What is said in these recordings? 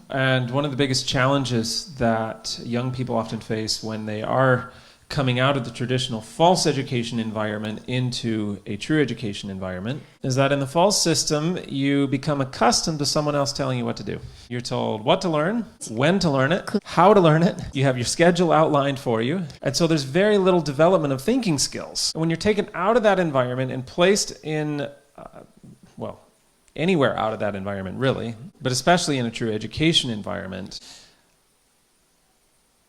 And one of the biggest challenges that young people often face when they are coming out of the traditional false education environment into a true education environment is that in the false system, you become accustomed to someone else telling you what to do. You're told what to learn, when to learn it, how to learn it. You have your schedule outlined for you. And so there's very little development of thinking skills. And when you're taken out of that environment and placed in, anywhere out of that environment, really, but especially in a true education environment,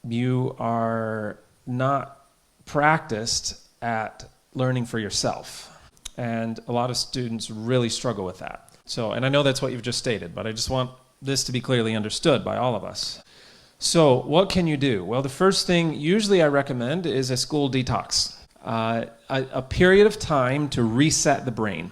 you are not practiced at learning for yourself. And a lot of students really struggle with that. So, and I know that's what you've just stated, but I just want this to be clearly understood by all of us. So, what can you do? Well, the first thing usually I recommend is a school detox, a period of time to reset the brain.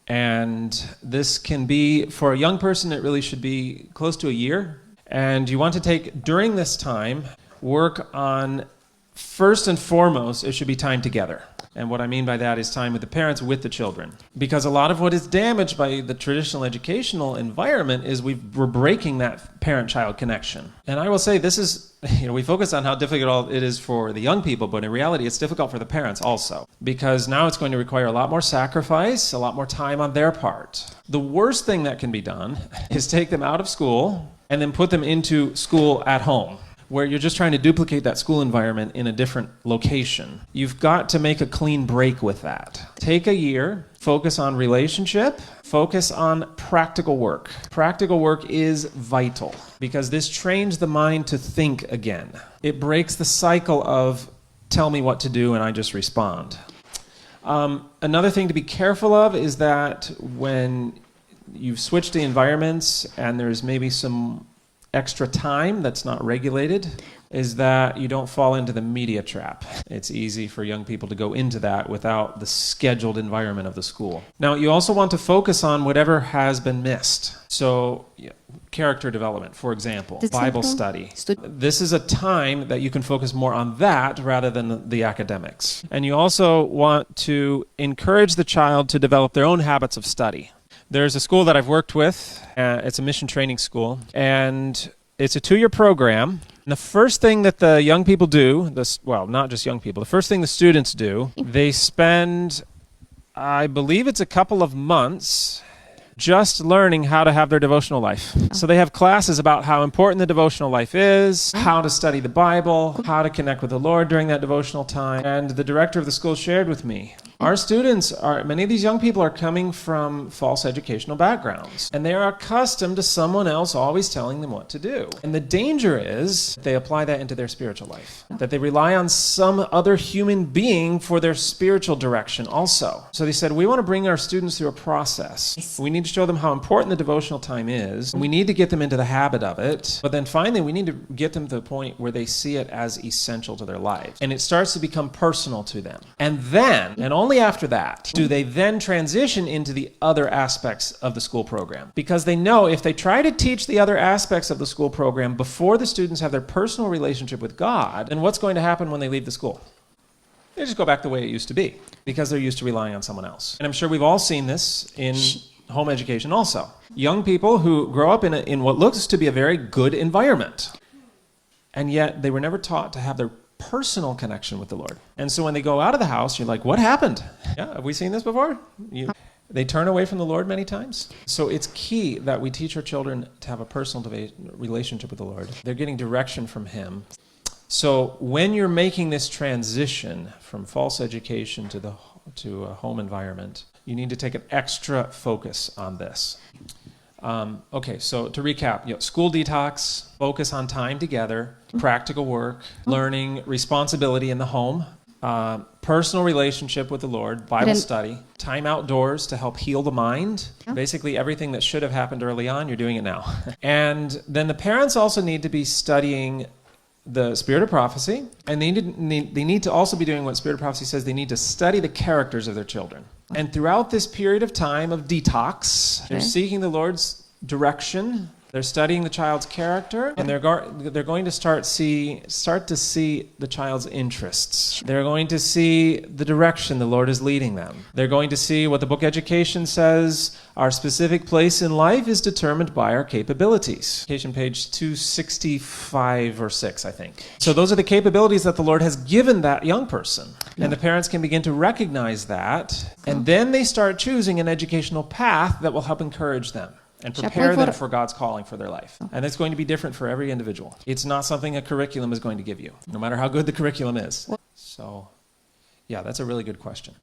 And this can be, for a young person, it really should be close to a year. And you want to take, during this time, work on, first and foremost, it should be time together. And what I mean by that is time with the parents, with the children. Because a lot of what is damaged by the traditional educational environment is we're breaking that parent-child connection. And I will say this is, we focus on how difficult it is for the young people, but in reality it's difficult for the parents also. Because now it's going to require a lot more sacrifice, a lot more time on their part. The worst thing that can be done is take them out of school and then put them into school at home, where you're just trying to duplicate that school environment in a different location. You've got to make a clean break with that. Take a year, focus on relationship, focus on practical work. Practical work is vital because this trains the mind to think again. It breaks the cycle of tell me what to do and I just respond. Another thing to be careful of is that when you've switched the environments and there's maybe some extra time that's not regulated, is that you don't fall into the media trap. It's easy for young people to go into that without the scheduled environment of the school. Now, you also want to focus on whatever has been missed. So, character development, for example, Bible study. This is a time that you can focus more on that rather than the academics. And you also want to encourage the child to develop their own habits of study. There's a school that I've worked with. It's a mission training school, and it's a 2-year program. And the first thing that the young people do, not just young people, the first thing the students do, they spend, I believe it's a couple of months just learning how to have their devotional life. So they have classes about how important the devotional life is, how to study the Bible, how to connect with the Lord during that devotional time. And the director of the school shared with me, our students many of these young people are coming from false educational backgrounds, and they are accustomed to someone else always telling them what to do. And the danger is they apply that into their spiritual life, that they rely on some other human being for their spiritual direction also. So they said, we want to bring our students through a process. We need to show them how important the devotional time is. We need to get them into the habit of it. But then finally, we need to get them to the point where they see it as essential to their life. And it starts to become personal to them. And then, and only after that, do they then transition into the other aspects of the school program. Because they know if they try to teach the other aspects of the school program before the students have their personal relationship with God, then what's going to happen when they leave the school? They just go back the way it used to be because they're used to relying on someone else. And I'm sure we've all seen this in home education also. Young people who grow up in what looks to be a very good environment, and yet they were never taught to have their personal connection with the Lord. And so when they go out of the house, you're like, what happened? Yeah, have we seen this before? They turn away from the Lord many times. So it's key that we teach our children to have a personal relationship with the Lord. They're getting direction from Him. So when you're making this transition from false education to a home environment, you need to take an extra focus on this. Okay, so to recap, school detox, focus on time together, practical work, learning, responsibility in the home, personal relationship with the Lord, Bible study, time outdoors to help heal the mind. Basically everything that should have happened early on, you're doing it now. And then the parents also need to be studying the Spirit of Prophecy, and they need to also be doing what Spirit of Prophecy says. They need to study the characters of their children. And throughout this period of time of detox, they're seeking the Lord's direction They're studying the child's character, and they're going to start to see the child's interests. They're going to see the direction the Lord is leading them. They're going to see what the book Education says. Our specific place in life is determined by our capabilities. Education page 265 or 6, I think. So those are the capabilities that the Lord has given that young person. And the parents can begin to recognize that, and then they start choosing an educational path that will help encourage them and prepare them for God's calling for their life. And it's going to be different for every individual. It's not something a curriculum is going to give you, no matter how good the curriculum is. So, yeah, that's a really good question.